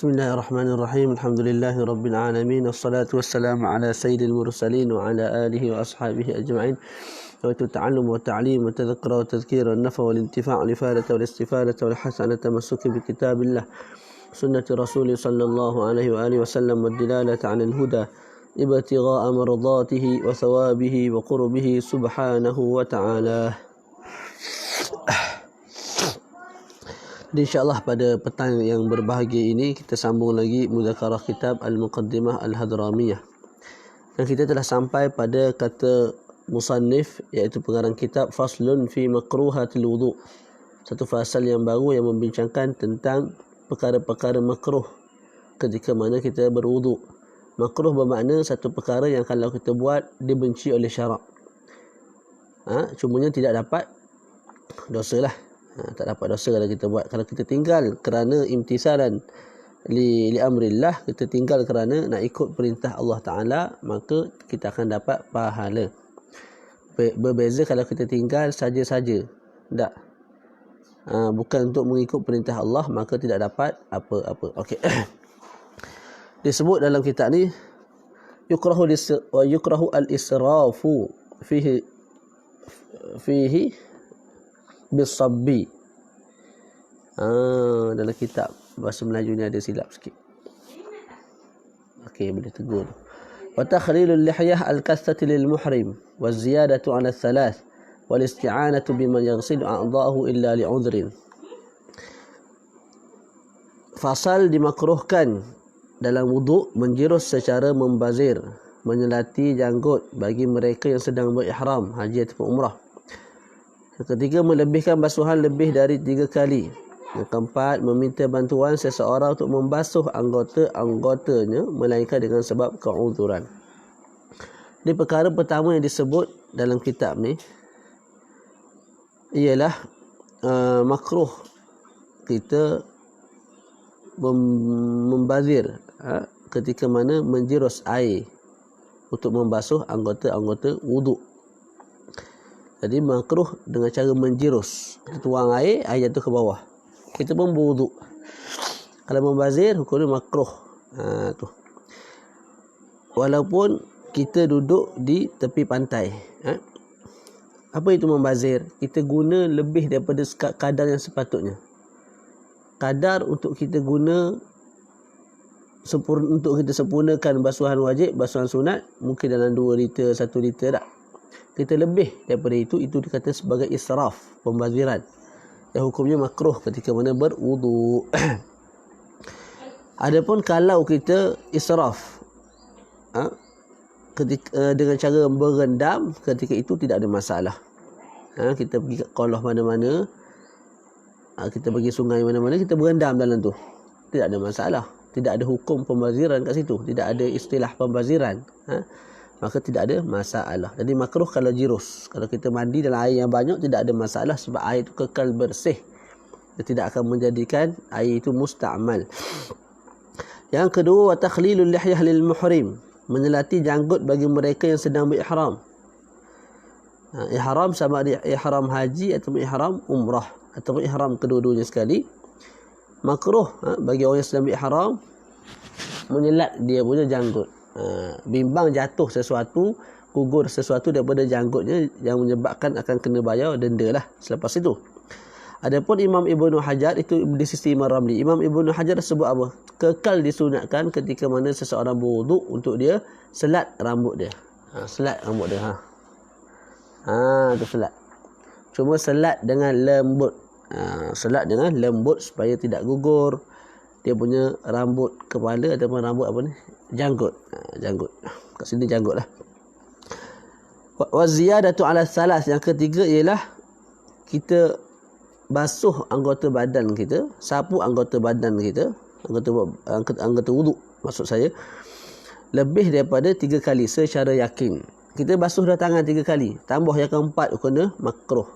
Bismillahirrahmanirrahim. Alhamdulillahi rabbil alamin. Wassalatu wassalamu ala sayyidil mursalin wa ala alihi wa ashabihi ajma'in. Wa ta'allum wa ta'lim wa tadhakkura wa tadhkira wa nafa wal intifa' wal ifadata wal istifadata wal hasanata tamassuki bi kitabillah sunnati rasulih sallallahu alaihi wa alihi wasallam wa dilalata 'ala al-huda ibtigha'a mardatihi wa thawabihi wa qurbihi subhanahu wa ta'ala. InsyaAllah pada petang yang berbahagia ini kita sambung lagi mudzakarah kitab Al-Muqaddimah Al-Hadramiyah. Dan kita telah sampai pada kata musannif, iaitu pengarang kitab, faslun fi makruhatil wudu'. Satu fasal yang baru yang membincangkan tentang perkara-perkara makruh ketika mana kita berwudu'. Makruh bermakna satu perkara yang kalau kita buat dibenci oleh syarak. Cumanya tidak dapat dosa lah. Tak dapat dosa kalau kita buat. Kalau kita tinggal kerana imtisalan li amrillah, kita tinggal kerana nak ikut perintah Allah Ta'ala, maka kita akan dapat pahala. Berbeza kalau kita tinggal saja-saja, tak, bukan untuk mengikut perintah Allah, maka tidak dapat apa-apa. Okey. Disebut dalam kitab ni yukrahu al-israfu fihi bisabbi. Dalam kitab bahasa Melayu ni ada silap sikit. Okey, boleh tegur. Wa takhlilul lihyah al-kasthati lil muhrim wa ziyadatu 'ala thalath wal isti'anatu biman yaghsilu a'dha'ahu illa li'udhrin. Fasal dimakruhkan dalam wuduk menjirus secara membazir, menyelati janggut bagi mereka yang sedang berihram haji ataupun umrah. Yang ketiga, melebihkan basuhan lebih dari 3 kali. Yang keempat, meminta bantuan seseorang untuk membasuh anggota-anggotanya melainkan dengan sebab keuzuran. Di perkara pertama yang disebut dalam kitab ni ialah makruh kita membazir ketika mana menjirus air untuk membasuh anggota-anggota wuduk. Jadi makruh dengan cara menjirus. Kita tuang air jatuh ke bawah. Kita pun berwuduk. Kalau membazir, hukumnya makruh. Tu. Walaupun kita duduk di tepi pantai. Apa itu membazir? Kita guna lebih daripada kadar yang sepatutnya. Kadar untuk kita guna untuk kita sempurnakan basuhan wajib, basuhan sunat, mungkin dalam 2 liter, 1 liter tak. Kita lebih daripada itu dikata sebagai israf, pembaziran. Yang hukumnya makruh ketika mana berwudu. Adapun kalau kita israf ketika dengan cara berendam, ketika itu tidak ada masalah. Kita pergi kat kolah mana-mana, kita pergi sungai mana-mana, kita berendam dalam tu, tidak ada masalah. Tidak ada hukum pembaziran kat situ, tidak ada istilah pembaziran. Maka tidak ada masalah. Jadi makruh kalau jirus. Kalau kita mandi dalam air yang banyak, tidak ada masalah sebab air itu kekal bersih. Dia tidak akan menjadikan air itu musta'mal. Yang kedua, wa takhlilul lihyah lil muhrim, menyelati janggut bagi mereka yang sedang berihram. Ihram sama ada ihram haji atau ihram umrah atau ihram kedua-duanya sekali. Makruh bagi orang yang sedang berihram menyelat dia punya janggut. Bimbang jatuh sesuatu, gugur sesuatu daripada janggutnya yang menyebabkan akan kena bayar denda lah selepas itu. Adapun Imam Ibnu Hajar, itu di sisi Imam Ramli, Imam Ibnu Hajar sebut apa? Kekal disunatkan ketika mana seseorang berwuduk untuk dia selat rambut dia. Selat rambut dia. Tu selat. Cuma selat dengan lembut. Selat dengan lembut supaya tidak gugur dia punya rambut kepala ataupun rambut apa ni? Janggut. Janggut. Kat sini janggut lah. Wa ziyadatu 'ala salas. Yang ketiga ialah kita basuh anggota badan kita, sapu anggota badan kita, anggota wuduk maksud saya, lebih daripada 3 kali secara yakin. Kita basuh dah tangan 3 kali, tambah yang keempat kena makruh.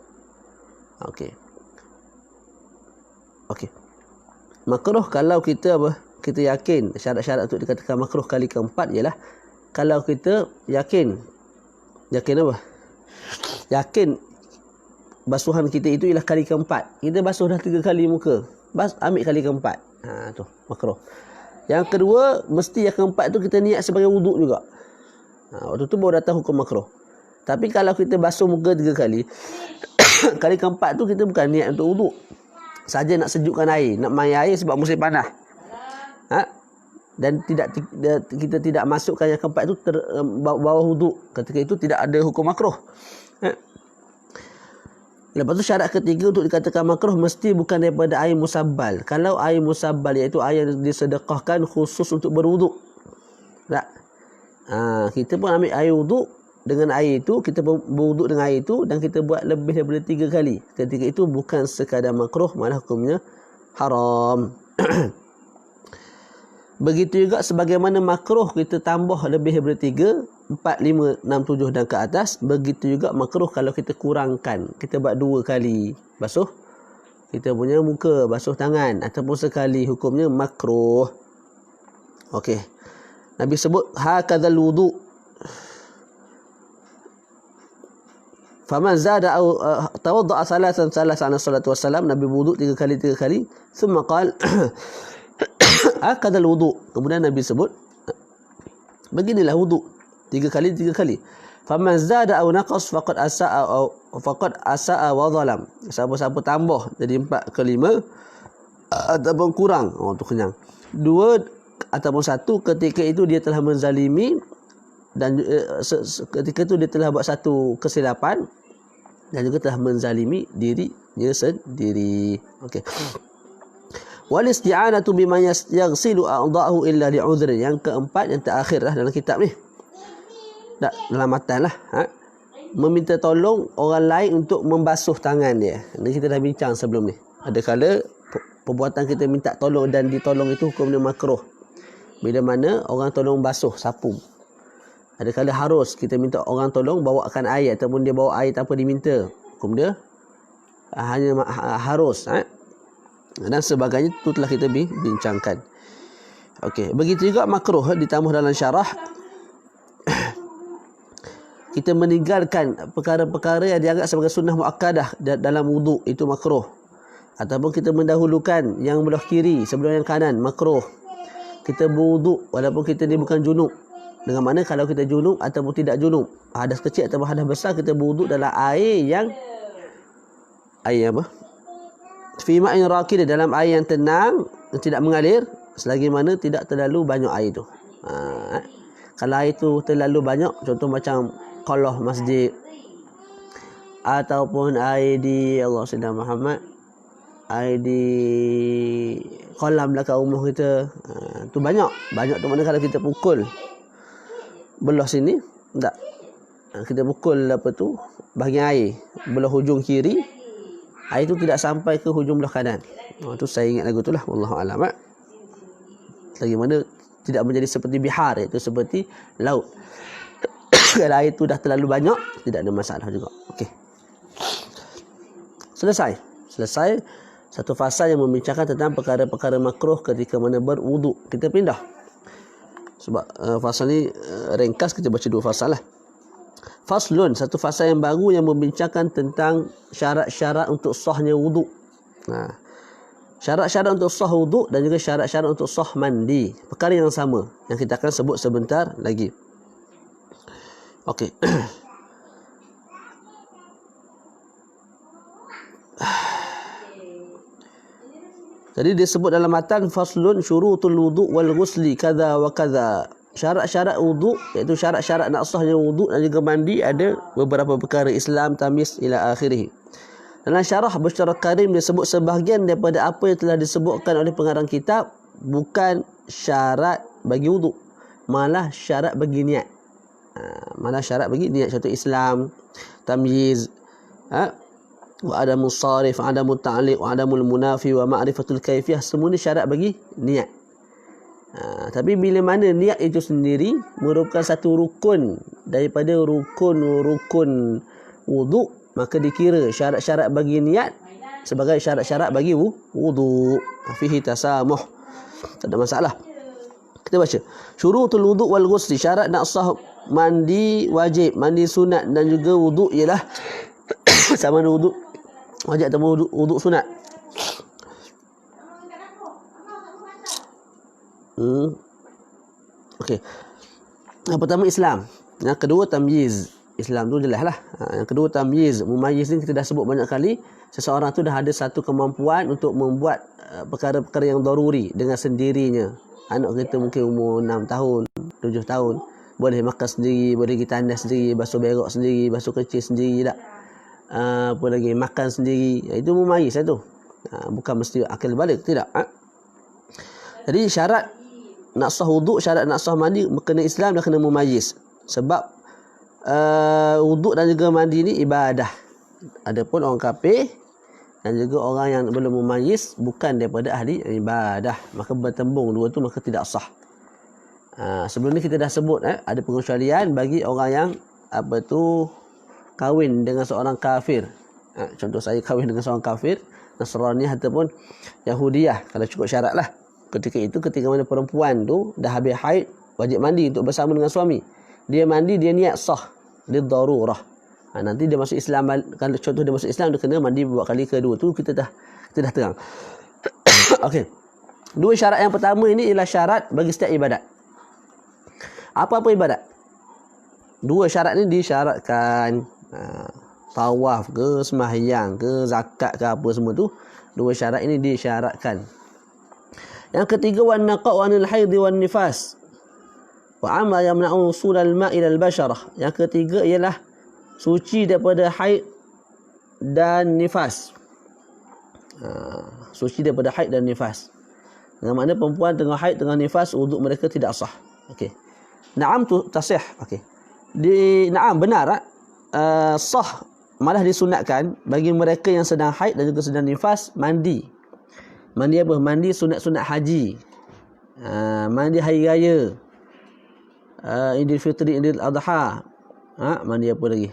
Okey. Makruh kalau kita kita yakin, syarat-syarat untuk dikatakan makruh kali keempat ialah kalau kita yakin apa? Yakin basuhan kita itu ialah kali keempat. Kita basuh dah 3 kali muka, ambil kali keempat. Tu makruh. Yang kedua, mesti yang keempat tu kita niat sebagai wuduk juga. Waktu tu baru datang hukum makruh. Tapi kalau kita basuh muka 3 kali, kali keempat tu kita bukan niat untuk wuduk, saja nak sejukkan air, nak main air sebab musim panas. Dan kita tidak masukkan yang keempat itu bawah wuduk. Ketika itu tidak ada hukum makruh. Lepas tu syarat ketiga untuk dikatakan makruh mesti bukan daripada air musabbal. Kalau air musabbal iaitu air yang disedekahkan khusus untuk berwuduk, tak? Kita pun ambil air wuduk, dengan air itu kita berwuduk dengan air itu dan kita buat lebih daripada 3 kali. Ketika itu bukan sekadar makruh, malah hukumnya haram. Begitu juga sebagaimana makruh kita tambah lebih daripada 3, 4, 5, 6, 7 dan ke atas. Begitu juga makruh kalau kita kurangkan. Kita buat 2 kali basuh kita punya muka, basuh tangan, ataupun sekali, hukumnya makruh. Okey. Nabi sebut hakadzal wudu. Faman zada au tawaddaa salasan ana salatu wassalam. Nabi wudu 3 kali. Thumma qala hakadzal wudu. Kemudian Nabi sebut beginilah wudu 3 kali. Faman zada au naqas faqad asaa wa zalam. Siapa-siapa tambah jadi 4 ke 5 ataupun kurang, tu kenyang. 2 ataupun 1, ketika itu dia telah menzalimi, dan ketika itu dia telah buat satu kesilapan dan juga telah menzalimi dirinya sendiri. Okey. Wal isti'anatu bima yaghsilu a'dha'ahu illa li'udhrin. Yang keempat, yang terakhir lah dalam kitab ni, dalam matan lah, meminta tolong orang lain untuk membasuh tangan dia. Ini kita dah bincang sebelum ni. Ada kala perbuatan kita minta tolong dan ditolong itu hukumnya makruh. Bila mana orang tolong basuh, sapu. Ada kala harus kita minta orang tolong bawakan air, ataupun dia bawa air tanpa diminta, hukum dia hanya harus, dan sebagainya. Itu telah kita bincangkan. Okey, begitu juga makruh ditambah dalam syarah. Kita meninggalkan perkara-perkara yang dianggap sebagai sunnah muakkadah dalam wuduk, itu makruh. Ataupun kita mendahulukan yang belah kiri sebelum yang kanan, makruh. Kita berwuduk walaupun kita ni bukan junub. Dengan mana kalau kita junub ataupun tidak junub, hadas kecil ataupun hadas besar, kita berwuduk dalam air apa? Fi ma'in raqid, dalam air yang tenang, yang tidak mengalir, selagi mana tidak terlalu banyak air itu. Kalau air itu terlalu banyak, contoh macam qalah masjid, ataupun air di Muhammad, air di kolam belakang rumah kita, tu banyak tu mana kalau kita pukul belah sini, tak, kita pukul bahagian air belah hujung kiri, air itu tidak sampai ke hujung belah kanan. Tu saya ingat lagu tu lah, wallahu a'lam. Lagi mana tidak menjadi seperti bihar, iaitu seperti laut. Kalau air itu dah terlalu banyak, tidak ada masalah juga. Okey, selesai satu fasal yang membincangkan tentang perkara-perkara makruh ketika mana berwuduk. Kita pindah, sebab fasal ni ringkas, kita baca 2 fasal lah. Faslun, satu fasal yang baru yang membincangkan tentang syarat-syarat untuk sahnya wuduk. Syarat-syarat untuk sah wuduk dan juga syarat-syarat untuk sah mandi, perkara yang sama yang kita akan sebut sebentar lagi. Okey. Jadi disebut dalam matan, faslun syurutul wudu' wal ghusli kadza wa kadza. Syarat-syarat wuduk, iaitu syarat-syarat nak sahnya wuduk dan juga mandi, ada beberapa perkara, Islam, tamyiz ila akhirih. Dalam syarah Busyrul Karim disebut sebahagian daripada apa yang telah disebutkan oleh pengarang kitab bukan syarat bagi wuduk, malah syarat bagi niat. Contoh Islam, tamyiz, wa adamu sarif, adamu ta'liq, wa adamul munafi, wa ma'rifatul kaifiyah, semua ni syarat bagi niat. Tapi bila mana niat itu sendiri merupakan satu rukun daripada rukun-rukun wuduk, maka dikira syarat-syarat bagi niat sebagai syarat-syarat bagi wuduk. Fihi tasamuh, tak ada masalah. Kita baca syurutul wuduk wal ghusli, syarat nak sah mandi wajib, mandi sunat dan juga wuduk ialah sama ada wuduk wajib atau wuduk sunat. Okey. Yang pertama Islam. Yang kedua tamyiz. Islam tu jelas lah. Yang kedua tamyiz. Mumayyiz ni kita dah sebut banyak kali. Seseorang tu dah ada satu kemampuan untuk membuat perkara-perkara yang daruri dengan sendirinya. Anak kita mungkin umur 6 tahun, 7 tahun. Boleh makan sendiri, boleh pergi tandas sendiri, basuh berak sendiri, basuh kecil sendiri tak. Apa lagi, makan sendiri. Itu mumayyiz lah tu. Bukan mesti akal balik, tidak. Jadi syarat nak sah wuduk, syarat nak sah mandi, kena Islam dan kena mumayyiz. Sebab wuduk dan juga mandi ni ibadah. Adapun orang kafir dan juga orang yang belum mumayyiz bukan daripada ahli ibadah, maka bertembung dua tu maka tidak sah. Sebelum ni kita dah sebut ada pengecualian bagi orang yang kahwin dengan seorang kafir. Contoh saya kahwin dengan seorang kafir, Nasrani ataupun Yahudiyah, kalau cukup syarat lah. Ketika itu, ketika mana perempuan tu dah habis haid, wajib mandi untuk bersama dengan suami. Dia mandi, dia niat sah, dia darurah. Nanti dia masuk Islam, kalau contoh dia masuk Islam, dia kena mandi buat kali kedua tu kita dah terang. Okey. Dua syarat yang pertama ini ialah syarat bagi setiap ibadat. Apa-apa ibadat. Dua syarat ni disyaratkan. Tawaf ke, sembahyang ke, zakat ke, apa semua tu, dua syarat ini disyaratkan. Yang ketiga, wan naqa'u 'anil haid wan nifas wa 'amma yamna'u usul al-ma' ila al-basharah. Yang ketiga ialah suci daripada haid dan nifas. Suci daripada haid dan nifas. Dengan makna perempuan tengah haid, tengah nifas, wuduk mereka tidak sah. Okey. Na'am tu tasih. Okey. Na'am benar sah, malah disunatkan bagi mereka yang sedang haid dan juga sedang nifas mandi. Mandi apa? Mandi sunat-sunat haji. Mandi hari raya. Idul Fitri, Idul Adha. Mandi apa lagi?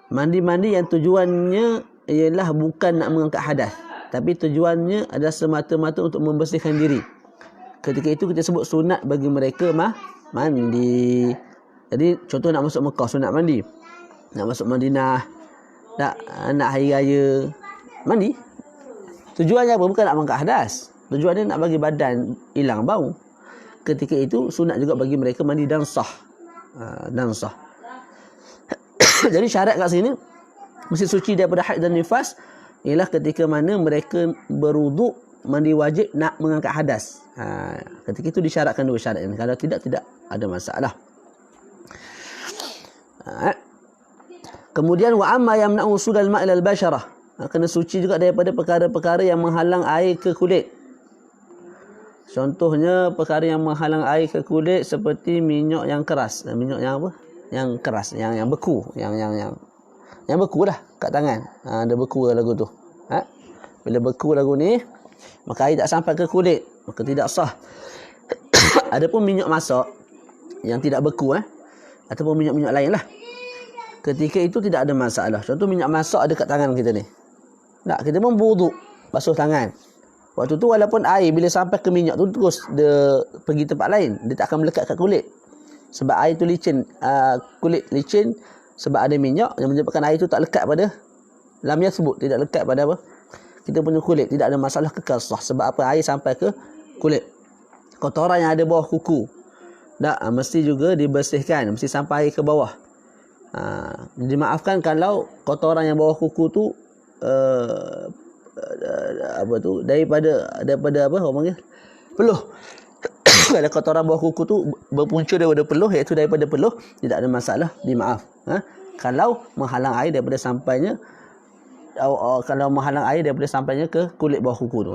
Mandi-mandi yang tujuannya ialah bukan nak mengangkat hadas, tapi tujuannya adalah semata-mata untuk membersihkan diri. Ketika itu kita sebut sunat bagi mereka mandi. Jadi contoh nak masuk Mekah, sunat mandi. Nak masuk Madinah, nak hari raya, mandi. Tujuannya apa? Bukan nak mengangkat hadas. Tujuannya nak bagi badan hilang bau. Ketika itu sunat juga bagi mereka mandi dan sah. Jadi syarat kat sini mesti suci daripada haid dan nifas ialah ketika mana mereka berwuduk, mandi wajib, nak mengangkat hadas. Ketika itu disyaratkan dua syarat ini. Kalau tidak ada masalah. Kemudian wa amma yamna'u usul al-ma' ila al-basharah. Kena suci juga daripada perkara-perkara yang menghalang air ke kulit. Contohnya perkara yang menghalang air ke kulit seperti minyak yang keras. Minyak yang apa? Yang keras, yang beku, yang beku lah kat tangan. Ada beku lagu tu. Bila beku lagu ni, maka air tak sampai ke kulit, maka tidak sah. Adapun minyak masak yang tidak beku ataupun minyak-minyak lain lah, ketika itu tidak ada masalah. Contoh minyak masak ada kat tangan kita ni. Tak, kita pun berwuduk, basuh tangan. Waktu tu walaupun air bila sampai ke minyak tu terus dia pergi tempat lain, dia tak akan melekat kat kulit. Sebab air tu licin, kulit licin sebab ada minyak yang menyebabkan air tu tak lekat pada lam yasbut, tidak lekat pada apa? Kita punya kulit, tidak ada masalah kekal sah. Sebab apa? Air sampai ke kulit. Kotoran yang ada bawah kuku, tak, mesti juga dibersihkan, mesti sampai air ke bawah. Dimaafkan kalau kotoran yang bawah kuku tu daripada apa orang panggil peluh. Kalau kotoran bawah kuku tu berpunca daripada peluh, iaitu daripada peluh, tidak ada masalah, dimaaf. Kalau menghalang air daripada sampainya ke kulit bawah kuku tu.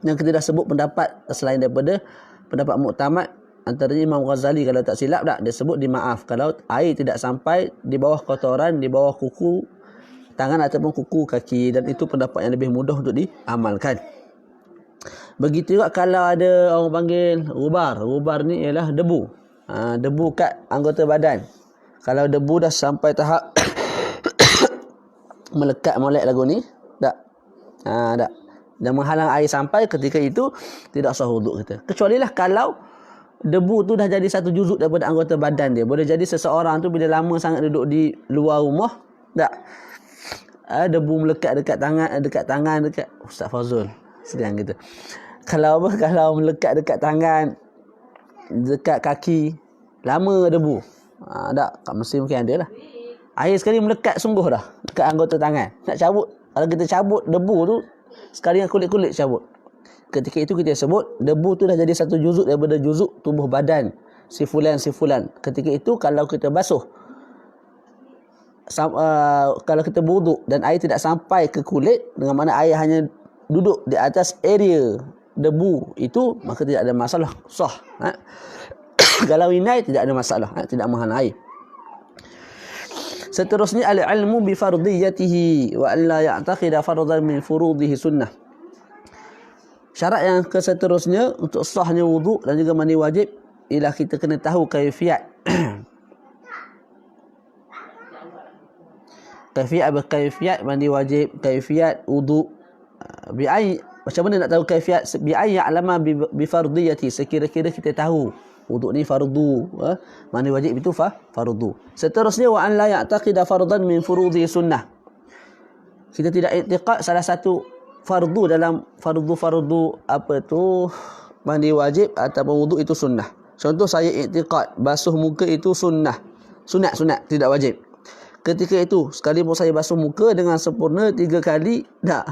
Yang kita dah sebut pendapat selain daripada pendapat muktamad, antaranya Imam Ghazali kalau tak silap dia sebut dimaaf kalau air tidak sampai di bawah kotoran, di bawah kuku tangan ataupun kuku kaki, dan itu pendapat yang lebih mudah untuk diamalkan. Begitu juga kalau ada orang panggil gubar ni ialah debu. Debu kat anggota badan. Kalau debu dah sampai tahap melekat molek lagu ni, tak. Dan menghalang air sampai, ketika itu tidak sah wuduk kita. Kecuali lah kalau debu tu dah jadi satu juzuk daripada anggota badan dia. Boleh jadi seseorang tu bila lama sangat duduk di luar rumah, tak, debu melekat dekat tangan, dekat Ustaz Fazul sedang gitu. Kalau apa, kalau melekat dekat tangan, dekat kaki, lama debu. Tak, kat Mesir mungkin ada lah. Air sekali melekat sungguh dah dekat anggota tangan. Nak cabut, kalau kita cabut debu tu, sekali dengan kulit-kulit cabut. Ketika itu kita sebut debu tu dah jadi satu juzuk daripada juzuk tubuh badan si fulan. Ketika itu kalau kita basuh, kalau kita wuduk dan air tidak sampai ke kulit, dengan mana air hanya duduk di atas area debu itu, maka tidak ada masalah, sah. Kalau inai tidak ada masalah, tidak menghalang air. Seterusnya al-ilmu bi fardiyatihi wa an la ya'taqida fardan min furudihi sunnah. Syarat yang keseterusnya untuk sahnya wuduk dan juga mandi wajib ialah kita kena tahu kaifiat. Kaifiat mandi wajib, kaifiat wuduk. Macam mana nak tahu kaifiat? Bi ay ya'lama bi fardiyati, sekira-kira kita tahu wuduk ni fardu, mandi wajib itu fardu. Seterusnya wa an la ya'taqida fardan min furudhi sunnah. Kita tidak i'tiqad salah satu fardu dalam fardu apa tu mandi wajib ataupun wuduk itu sunnah. Contoh saya i'tiqad basuh muka itu sunnah. Sunat tidak wajib. Ketika itu sekalipun saya basuh muka dengan sempurna 3 kali, dah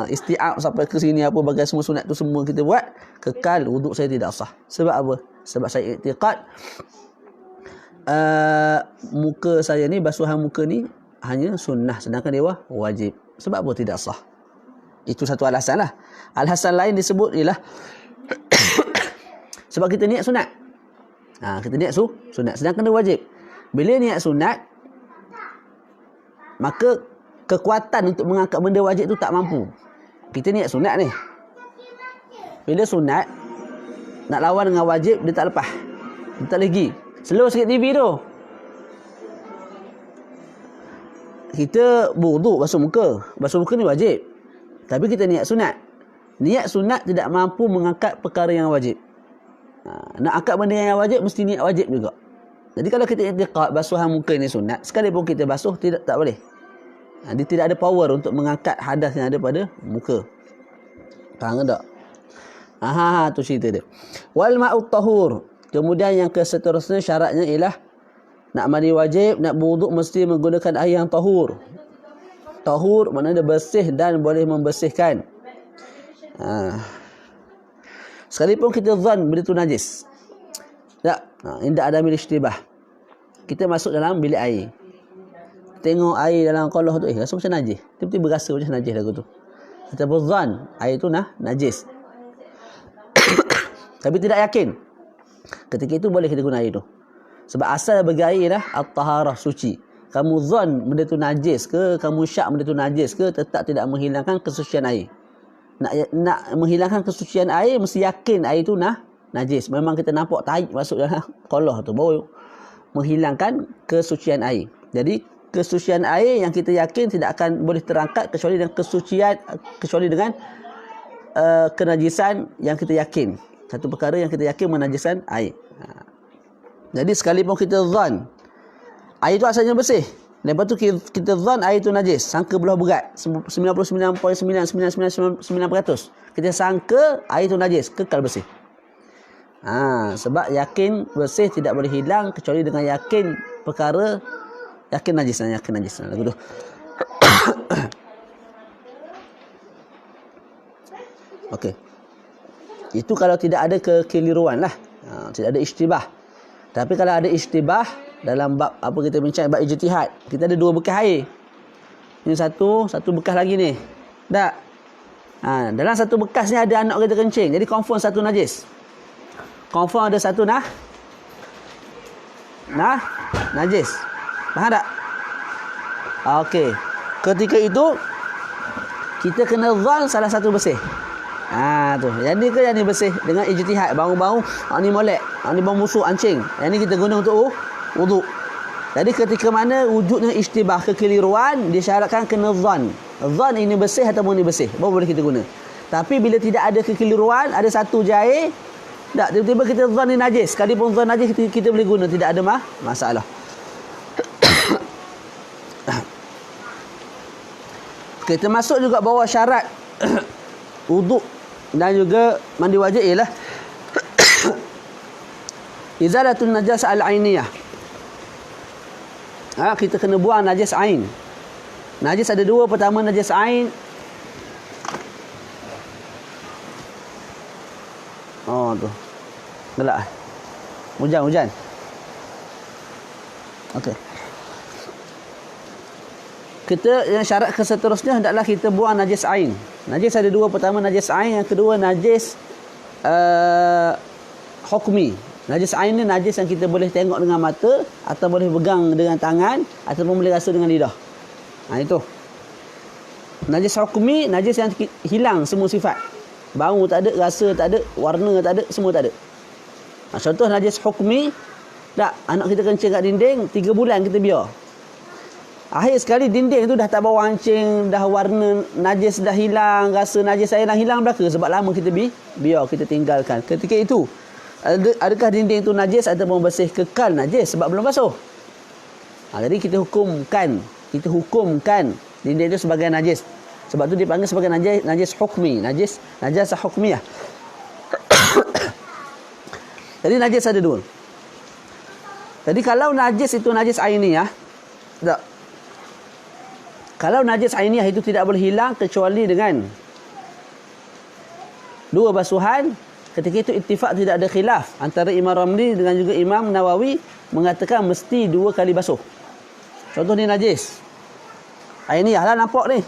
isti'ab sampai ke sini apa bagai semua sunat tu semua kita buat, kekal wuduk saya tidak sah. Sebab apa? Sebab saya i'tiqad muka saya ni, basuhan muka ni hanya sunnah sedangkan dia wajib. Sebab apa tidak sah? Itu satu alasan lah. Alasan lain disebut ialah sebab kita niat sunat. Kita niat sunat sedangkan dia wajib. Bila niat sunat, maka kekuatan untuk mengangkat benda wajib tu tak mampu. Kita niat sunat ni. Bila sunat nak lawan dengan wajib, dia tak lepas. Dia tak lagi. Slow sikit TV tu. Kita wuduk basuh muka. Basuh muka ni wajib. Tapi kita niat sunat. Niat sunat tidak mampu mengangkat perkara yang wajib. Nak angkat benda yang wajib, mesti niat wajib juga. Jadi kalau kita i'tiqad basuhan muka ni sunat, sekalipun kita basuh, tak boleh. Dia tidak ada power untuk mengangkat hadas yang ada pada muka. Faham tak? Tu cerita dia. Wal ma'ut tahur. Kemudian yang seterusnya syaratnya ialah nak mandi wajib, nak berwuduk mesti menggunakan air yang tahur. Tahur maknanya bersih dan boleh membersihkan. Sekalipun kita zan benda tu najis. Tak, indah ada milik ishtibah. Kita masuk dalam bilik air. Tengok air dalam kolah tu, rasa macam najis. Tiba-tiba rasa macam najis lagu tu. Kita berzan, air tu najis. Tapi tidak yakin. Ketika itu boleh kita guna air tu. Sebab asal bagi air dah at-taharah, suci. Kamu zan benda tu najis ke, kamu syak benda tu najis ke, tetap tidak menghilangkan kesucian air. Nak menghilangkan kesucian air, mesti yakin air tu najis. Memang kita nampak tahi masuk dalam kolah tu, baru menghilangkan kesucian air. Jadi kesucian air yang kita yakin tidak akan boleh terangkat kecuali dengan kenajisan yang kita yakin. Satu perkara yang kita yakin menajiskan air. Jadi sekalipun kita zan air tu asalnya bersih, lepas tu kita zan air tu najis, sangka belah berat 99.99999%, kita sangka air tu najis, kekal bersih. Sebab yakin bersih tidak boleh hilang kecuali dengan yakin perkara, yakin najisan lagu tu. Okey. Itu kalau tidak ada kekeliruan lah. Tidak ada ishtibah. Tapi kalau ada ishtibah dalam bab apa kita bincang, bab ijtihad, kita ada 2 bekas air. Ini satu bekas lagi ni. Tak? Dalam satu bekas ni ada anak kita kencing. Jadi confirm satu najis. Confirm ada satu najis. Faham tak? Okey. Ketika itu kita kena zan salah satu bersih. Tu. Yang ni ke yang ni bersih dengan ijtihad. Bau-bau ni molek, ni bau busuk ancing. Yang ni kita guna untuk wuduk. Jadi ketika mana wujudnya ishtibah, kekeliruan, disyaratkan kena zan. Zan ini bersih ataupun ni bersih, baru boleh kita guna. Tapi bila tidak ada kekeliruan, ada satu je air, tak, tiba-tiba kita zan ni najis. Sekalipun zan najis kita boleh guna, tidak ada masalah. Kita masuk juga bahawa syarat wuduk Dan juga mandi wajib ialah izalatun najasah al-ainiyah. Kita kena buang najis ain. Najis ada dua. Pertama najis ain. Oh tu. Gelak. Hujan. Okey. Yang syarat seterusnya hendaklah kita buang najis ain. Najis ada dua. Pertama najis ain, yang kedua najis hukmi. Najis ain ni najis yang kita boleh tengok dengan mata, atau boleh pegang dengan tangan, ataupun boleh rasa dengan lidah. Itu. Najis hukmi, najis yang hilang semua sifat. Bau tak ada, rasa tak ada, warna tak ada, semua tak ada. Contoh najis hukmi, tak, anak kita kencing kat dinding, 3 bulan kita biar. Akhir sekali dinding tu dah tak bau hancing, dah warna najis dah hilang, rasa najis saya dah hilang belaka sebab lama kita biar, kita tinggalkan. Ketika itu, adakah dinding itu najis ataupun bersih? Kekal najis sebab belum basuh. Jadi kita hukumkan dinding itu sebagai najis. Sebab tu dipanggil sebagai najis hukmi, najasah hukmiyah. Jadi najis ada dua. Jadi kalau najis itu najis ainiyah, tak. Kalau najis ainiyah itu tidak boleh hilang kecuali dengan 2 basuhan. Ketika itu ittifaq, tidak ada khilaf antara Imam Ramli dengan juga Imam Nawawi mengatakan mesti 2 kali basuh. Contoh ni najis ainiyah lah, nampak ni.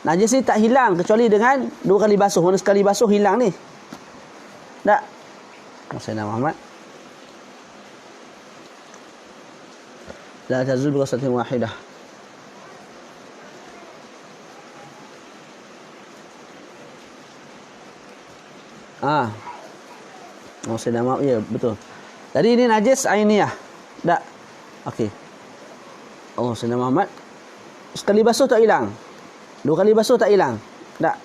Najis ni tak hilang kecuali dengan 2 kali basuh. Mana sekali basuh hilang ni. Tak? Sayyidina Muhammad. La tazul ghuslatun wahidah. Sayyidina Muhammad, ya betul. Jadi ini najis ainiyah. Tak? Okey. Sayyidina Muhammad. Sekali basuh tak hilang. 2 kali basuh tak hilang. Tak?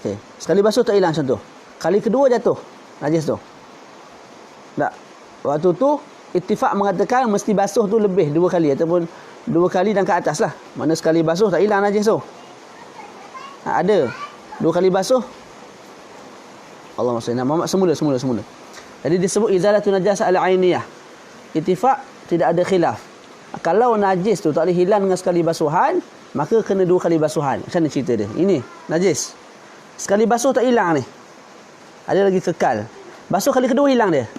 Okey. Sekali basuh tak hilang contoh. Kali kedua jatuh najis tu. Tak? Waktu tu ittifaq mengatakan mesti basuh tu lebih 2 kali ataupun 2 kali dan ke atas lah. Mana sekali basuh tak hilang najis tu. Ada 2 kali basuh. Allahumma salli ala Muhammad, semula. Jadi disebut izalatun najasah al-ainiyah. Ittifaq, tidak ada khilaf. Kalau najis tu tak boleh hilang dengan sekali basuhan, maka kena 2 kali basuhan. Macam mana cerita dia? Ini najis. Sekali basuh tak hilang ni. Ada lagi kekal. Basuh kali kedua hilang dia.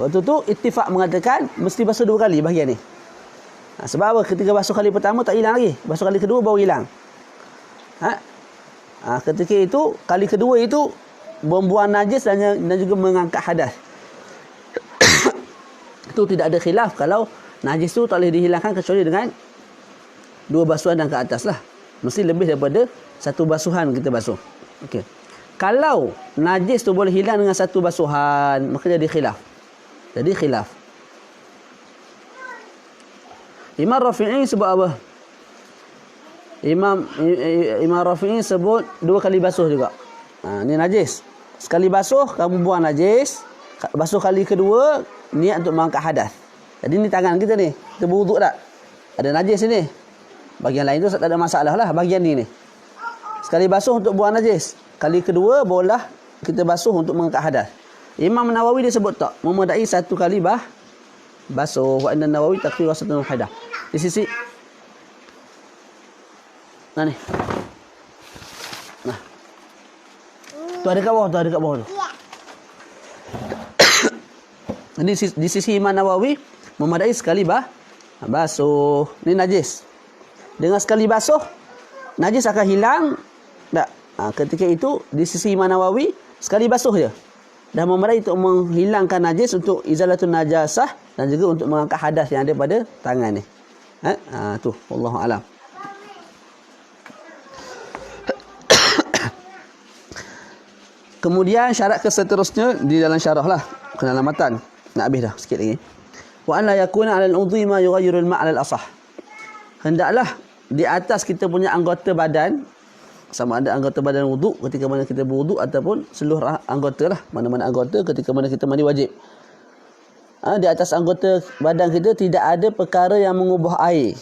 Waktu tu ittifaq mengatakan mesti basuh 2 kali bahagian ni. Sebab apa? Ketika basuh kali pertama tak hilang lagi. Basuh kali kedua baru hilang. Ketika itu, kali kedua itu membuang najis dan juga mengangkat hadas. Itu tidak ada khilaf kalau najis itu tak boleh dihilangkan kecuali dengan 2 basuhan dan ke atas lah. Mesti lebih daripada 1 basuhan kita basuh. Okey. Kalau najis tu boleh hilang dengan 1 basuhan, maka jadi khilaf. Imam Rafi'i sebut apa? Imam Rafi'i sebut 2 kali basuh juga. Ni najis. Sekali basuh kamu buang najis. Basuh kali kedua niat untuk mengangkat hadas. Jadi ni tangan kita ni, kita berwuduk tak? Ada najis ni. Bahagian lain tu tak ada masalah lah. Bahagian ni. Sekali basuh untuk buang najis. Kali kedua bolehlah kita basuh untuk mengangkat hadas. Imam Nawawi dia sebut tak? Memadai 1 kali basuh. Wa inna Nawawi takfir wasatun hadah. Di sisi ni. Tu ada kat bawah tu. Di sisi Imam Nawawi memadai sekali basuh. Ni najis. Dengan sekali basuh najis akan hilang. Tak. Ketika itu di sisi Imam Nawawi sekali basuh je dah memadai untuk menghilangkan najis, untuk izalatun najasah dan juga untuk mengangkat hadas yang ada pada tangan ni. Tu wallahu alam. Kemudian syarat seterusnya di dalam syarah lah, ke dalam matan. Nak habis dah sikit lagi. Wa an la yakuna 'ala al-udhi ma yughayyiru al-ma' 'ala al-asah. Hendaklah di atas kita punya anggota badan, sama ada anggota badan wuduk ketika mana kita berwuduk ataupun seluruh anggota lah, mana-mana anggota ketika mana kita mandi wajib. Di atas anggota badan kita tidak ada perkara yang mengubah air.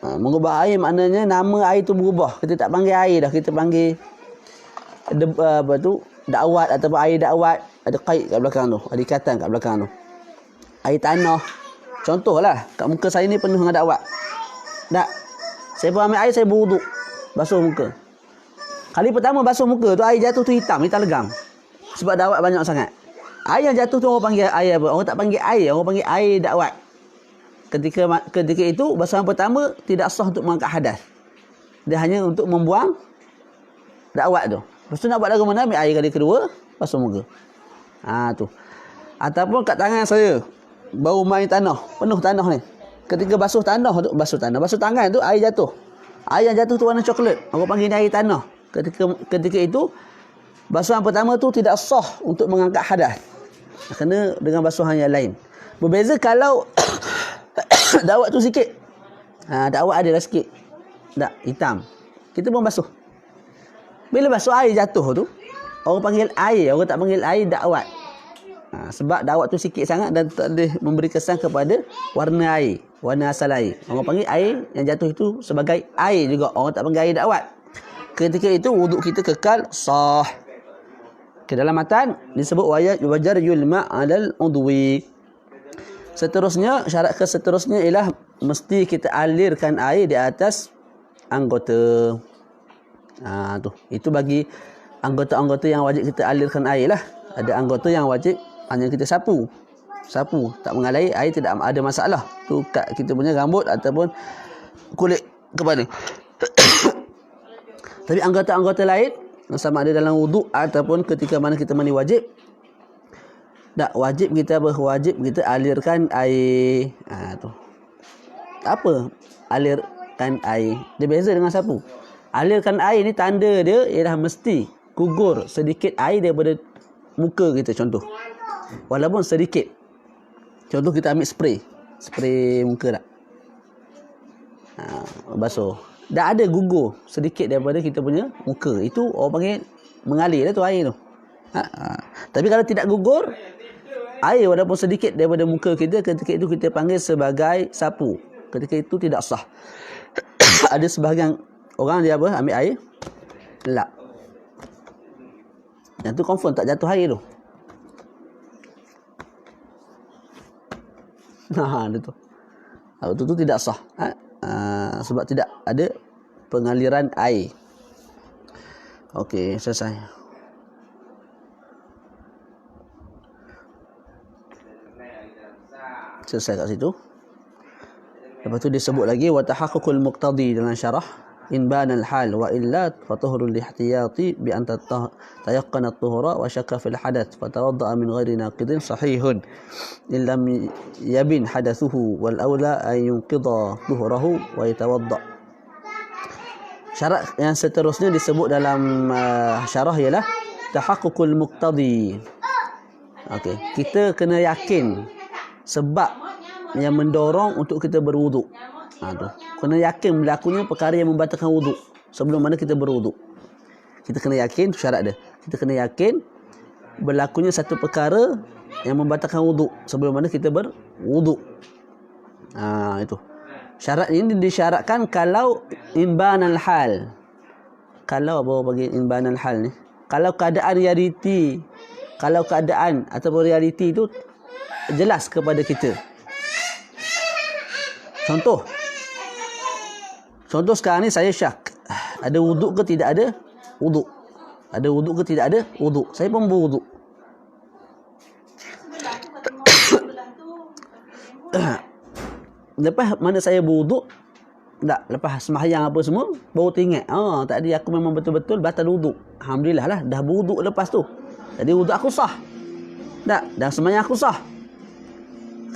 Mengubah air maknanya nama air tu berubah. Kita tak panggil air dah, kita panggil apa tu, dakwat ataupun air dakwat, ada kait kat belakang tu, ada ikatan kat belakang tu. Air tanah. Contohlah, kat muka saya ni penuh dengan dakwat. Tak. Saya pun ambil air, saya berwuduk. Basuh muka. Kali pertama basuh muka tu, air jatuh tu hitam legam. Sebab dakwat banyak sangat. Air yang jatuh tu orang panggil air apa? Orang tak panggil air, orang panggil air dakwat. Ketika itu, basuhan pertama tidak sah untuk mengangkat hadas. Dia hanya untuk membuang dakwat tu. Lepas tu nak buat lagu mana, ambil air kali kedua, basuh muka. Tu. Ataupun kat tangan saya, bau main tanah, penuh tanah ni. Ketika basuh tanah tu, basuh tangan tu, air jatuh. Air yang jatuh tu warna coklat. Orang panggil ni air tanah. Ketika itu, basuhan pertama tu tidak sah untuk mengangkat hadas. Kena dengan basuhan yang lain. Berbeza kalau dakwat tu sikit. Dakwat adalah sikit. Tak, hitam. Kita pun basuh. Bila basuh air jatuh tu, orang panggil air, orang tak panggil air dakwat. Sebab dakwat tu sikit sangat dan tak boleh memberi kesan kepada warna air, warna asal air. Orang panggil air yang jatuh itu sebagai air juga. Orang tak panggil air dakwat. Ketika itu wuduk kita kekal sah. Ke dalam matan disebut wajar yulma alal udwi. Seterusnya, syarat seterusnya ialah mesti kita alirkan air di atas anggota. Tu. Itu bagi anggota-anggota yang wajib kita alirkan air lah. Ada anggota yang wajib hanya kita sapu, tak mengalir air, tidak ada masalah. Tu kat kita punya rambut ataupun kulit kepala. Tapi anggota-anggota lain, sama ada dalam wuduk ataupun ketika mana kita mandi wajib, tak wajib kita alirkan air. Tu. Apa alirkan air? Dia beza dengan sapu. Alirkan air ni tanda dia ialah mesti gugur sedikit air daripada muka kita, contoh. Walaupun sedikit. Contoh kita ambil spray muka tak. Basuh. Dah ada gugur sedikit daripada kita punya muka. Itu orang panggil mengalir lah tu air tu. Tapi kalau tidak gugur air walaupun sedikit daripada muka kita, ketika itu kita panggil sebagai sapu. Ketika itu tidak sah. Ada sebahagian orang dia apa? Ambil air, lap. Yang tu confirm tak jatuh air tu. Itu tidak sah. Sebab tidak ada pengaliran air. Okey, selesai. Selesai kat situ. Lepas tu disebut lagi wa tahaqqul muqtadi dalam syarah in banal hal wa illa fatuhrul lihtiyati bi an tayaqqana at-tuhura wa syakka fil hadath fatawadda min ghairi naqidin sahihun illam yabin hadathuhu wal aula an yunqidha tuhurahu wa yatawadda. Syarat yang seterusnya disebut dalam syarah ialah tahaqqul muqtadi. Okey, kita kena yakin sebab yang mendorong untuk kita berwuduk. Tu. Kena yakin berlakunya perkara yang membatalkan wuduk sebelum mana kita berwuduk. Kita kena yakin, tu syarat dia. Kita kena yakin berlakunya satu perkara yang membatalkan wuduk sebelum mana kita berwuduk. Itu. Syarat ini disyaratkan kalau imbanal hal. Kalau apa bagi imbanal hal ni? Kalau keadaan realiti, kalau keadaan ataupun realiti itu jelas kepada kita. Contoh sekarang ni saya syak. Ada wuduk ke tidak ada wuduk? Ada wuduk ke tidak ada wuduk? Saya pun berwuduk. Lepas mana saya berwuduk, lepas sembahyang apa semua, baru teringat, tadi aku memang betul-betul batal wuduk. Alhamdulillah lah, dah berwuduk lepas tu. Jadi wuduk aku sah. Dah sembahyang aku sah.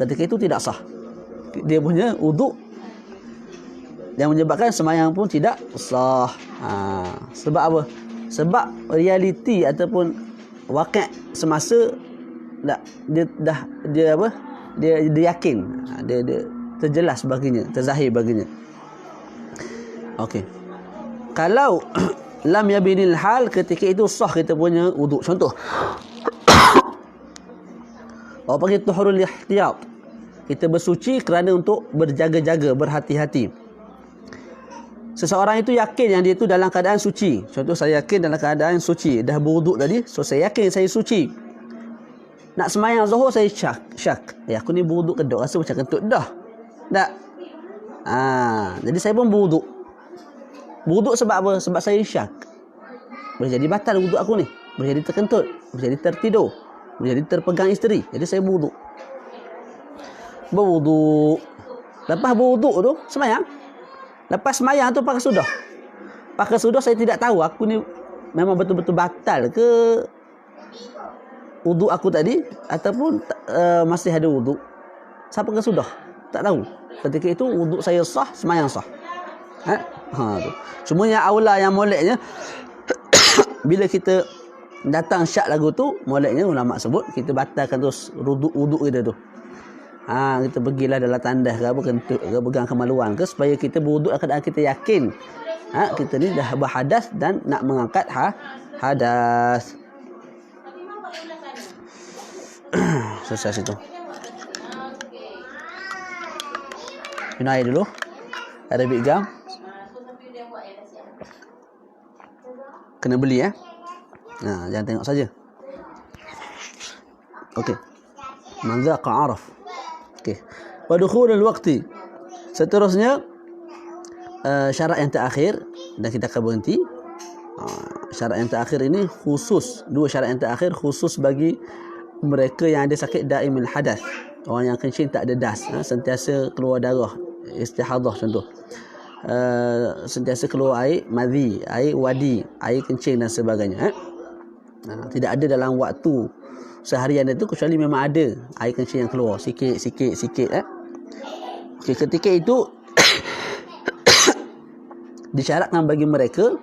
Ketika itu tidak sah. Dia punya wuduk yang menyebabkan sembahyang pun tidak sah. Sebab apa? Sebab realiti ataupun waqi' semasa dia yakin, dia terjelas baginya, terzahir baginya. Okey. Kalau lam yabinil hal, ketika itu sah kita punya wuduk. Contoh, orang panggil tuhurul ihtiyat. Kita bersuci kerana untuk berjaga-jaga, berhati-hati. seseorang itu yakin yang dia itu dalam keadaan suci. Contoh, saya yakin dalam keadaan suci, dah berwuduk tadi, so saya yakin saya suci. Nak semayang zuhur saya syak. Aku ni berwuduk ke tak? Rasa macam kentut dah. Tak. Jadi saya pun berwuduk. Berwuduk sebab apa? Sebab saya syak. Boleh jadi batal wuduk aku ni. Boleh jadi terkentut, boleh jadi tertidur, boleh jadi terpegang isteri. Jadi saya berwuduk. Lepas berwuduk tu semayang. Lepas semayang tu pakai sudah. Pakai sudah saya tidak tahu aku ni memang betul-betul batal ke wuduk aku tadi ataupun masih ada wuduk. Saya pakai sudah. Tak tahu. Ketika itu wuduk saya sah, semayang sah. Tu. Cuma yang aula, yang moleknya bila kita datang syak lagu tu, moleknya ulama sebut kita batalkan terus wuduk kita tu. Kita pergilah dalam tandas ke apa, kentut ke, pegang kemaluan ke, supaya kita berwuduk keadaan kita yakin kita ni dah berhadas dan nak mengangkat hadas. Selesai situ. Minum air dulu. Ada big gum. Kena beli jangan tengok saja. Okey. Man zaqa araf. Okey. Wa dukhulul waqti. Seterusnya syarat yang terakhir, dan kita akan berhenti. Syarat yang terakhir ini khusus, dua syarat yang terakhir khusus bagi mereka yang ada sakit daimul hadas. Orang yang kencing tak ada das, sentiasa keluar darah, istihadah contoh. Sentiasa keluar air madhi, air wadi, air kencing dan sebagainya. Tidak ada dalam waktu seharian itu, kecuali memang ada air kencing yang keluar sikit. Okey, ketika itu disyaratkan bagi mereka,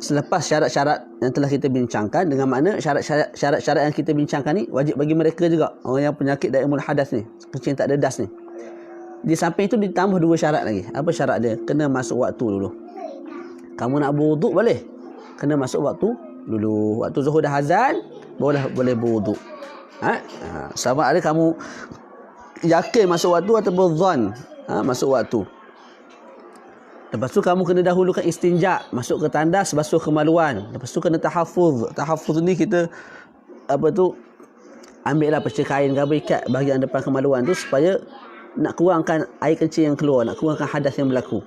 selepas syarat-syarat yang telah kita bincangkan, dengan makna syarat-syarat yang kita bincangkan ni wajib bagi mereka juga, orang yang penyakit daimul hadas ni, kencing tak ada das ni. Di samping itu ditambah dua syarat lagi. Apa syarat dia? Kena masuk waktu dulu. Kamu nak berwuduk boleh, kena masuk waktu dulu. Waktu zuhur dah azan, boleh berwuduk. Sama ada kamu yakin masuk waktu ataupun zan masuk waktu. Lepas tu kamu kena dahulukan istinja, masuk ke tandas, basuh kemaluan. Lepas tu kena tahafuz. Tahafuz ni kita ambil lah perca kain ke apa, ikat bahagian depan kemaluan tu, supaya nak kurangkan air kencing yang keluar, nak kurangkan hadas yang berlaku.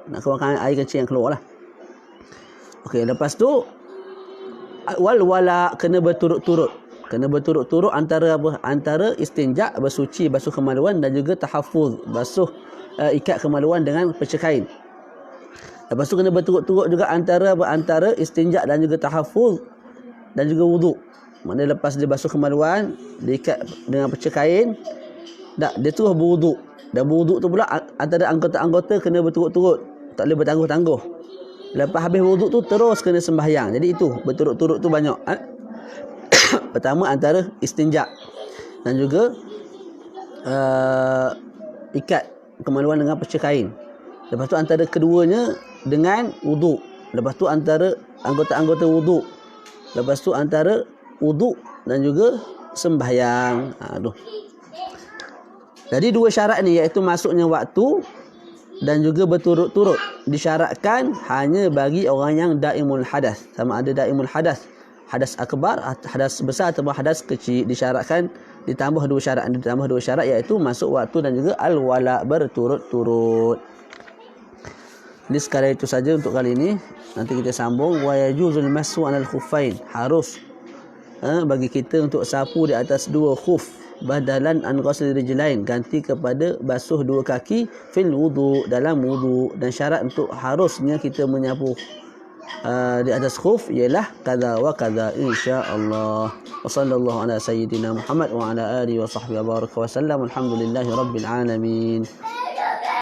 Nak kurangkan air kencing yang keluar lah. Okey, lepas tu wala kena berturut-turut. Kena berturut-turut antara apa? Antara istinja, bersuci, basuh kemaluan, dan juga tahafuz, basuh ikat kemaluan dengan perca kain. Lepas tu kena berturut-turut juga antara istinja dan juga tahafuz dan juga wuduk. Maknanya lepas dia basuh kemaluan, dia ikat dengan perca kain, dia terus berwuduk. Dan berwuduk tu pula antara anggota-anggota kena berturut-turut, tak boleh bertangguh-tangguh. Lepas habis wuduk tu terus kena sembahyang. Jadi itu berturut-turut tu banyak. Pertama antara istinja dan juga ikat kemaluan dengan perca kain. Lepas tu antara keduanya dengan wuduk. Lepas tu antara anggota-anggota wuduk. Lepas tu antara wuduk dan juga sembahyang. Jadi dua syarat ni, iaitu masuknya waktu dan juga berturut-turut, disyaratkan hanya bagi orang yang daimul hadas. Sama ada daimul hadas, hadas akbar, hadas besar atau hadas kecil, disyaratkan ditambah dua syarat, iaitu masuk waktu dan juga al-wala, berturut-turut. Jadi sekadar itu saja untuk kali ini. Nanti kita sambung. Wa yajuzul masu 'alal khuffain. Harus bagi kita untuk sapu di atas dua khuf, badalan an ghusl rijlain, ganti kepada basuh dua kaki, fil wudu, dalam wudu. Dan syarat untuk harusnya kita menyapu di atas khuf ialah kaza wa kaza, insya-Allah. Wa sallallahu ala sayyidina Muhammad wa ala alihi wa sahbihi wa baraka wa sallam. Alhamdulillahirabbil alamin.